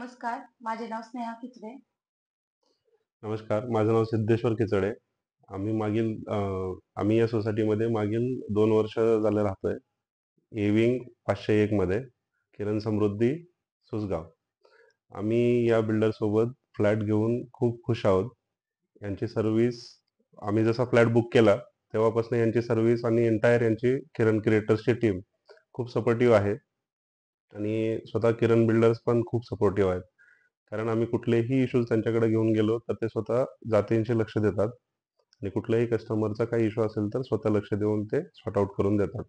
नमस्कार, माझे नाव स्नेहा खिचडे. नमस्कार, माझं नाव सिद्धेश्वर खिचडे. आम्ही या सोसायटीमध्ये मागील 2 वर्ष झालं राहतोय. ए विंग 501 मध्ये किरण समृद्धी सुसगाव. आम्ही या बिल्डरसोबत फ्लॅट घेऊन खूप खुश आहोत. यांची सर्व्हिस आम्ही जसा फ्लॅट बुक केला तेव्हापासून यांची सर्व्हिस आणि एंटायर यांची किरण क्रिएटर्सची टीम खूप सपोर्टिव्ह आहे आणि स्वतः किरण बिल्डर्स पण खूप सपोर्टिव्ह आहेत. कारण आम्ही कुठलेही इश्यूज त्यांच्याकडे घेऊन गेलो तर ते स्वतः जातींशी लक्ष देतात आणि कुठल्याही कस्टमरचा काही इश्यू असेल तर स्वतः लक्ष देऊन ते सॉर्ट आउट करून देतात.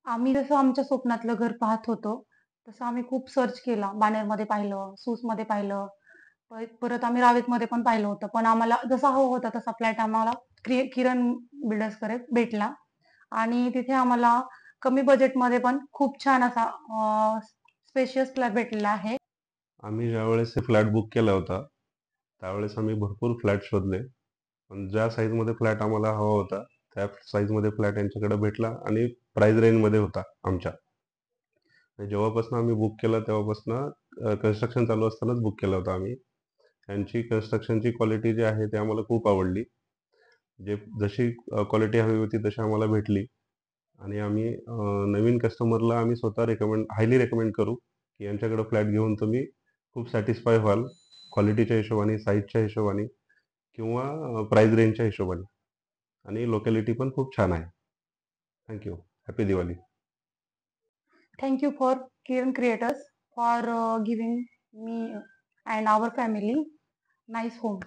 आम्ही जसं आमच्या स्वप्नातलं घर पाहत होतो, तसं आम्ही खूप सर्च केला. बाणेरमध्ये पाहिलं, सूसमध्ये पाहिलं, परत आम्ही रावेतमध्ये पण पाहिलं होतं. पण आम्हाला जसा हवा होता तसा फ्लॅट आम्हाला किरण बिल्डर्सकडे भेटला आणि तिथे आम्हाला कमी बजेटमध्ये पण खूप छान असा स्पेशियस फ्लॅट भेटलेला आहे. आम्ही ज्यावेळेस हे फ्लॅट बुक केला होता त्यावेळेस आम्ही भरपूर फ्लॅट शोधले. पण ज्या साईजमध्ये फ्लॅट आम्हाला हवा होता त्या साईजमध्ये फ्लॅट यांच्याकडे भेटला आणि प्राईस रेंजमध्ये होता आमच्या. आणि जेव्हापासून आम्ही बुक केला तेव्हापासून कन्स्ट्रक्शन चालू असतानाच बुक केला होता आम्ही. त्यांची कन्स्ट्रक्शनची क्वालिटी जी आहे ती आम्हाला खूप आवडली. जशी क्वालिटी हवी होती तशी आम्हाला भेटली आणि नवीन कस्टमरला आम्ही स्वतः हायली रेकमेंड करू की यांच्याकडे फ्लॅट घेऊन तुम्ही खूप सॅटिस्फाय व्हाल क्वालिटीच्या हिशोबाने, साईजच्या हिशोबाने किंवा प्राईस रेंजच्या हिशोबाने आणि लोकॅलिटी पण खूप छान आहे. Thank you. Happy Diwali. Thank you for Kiran Creators for giving me and our family nice home.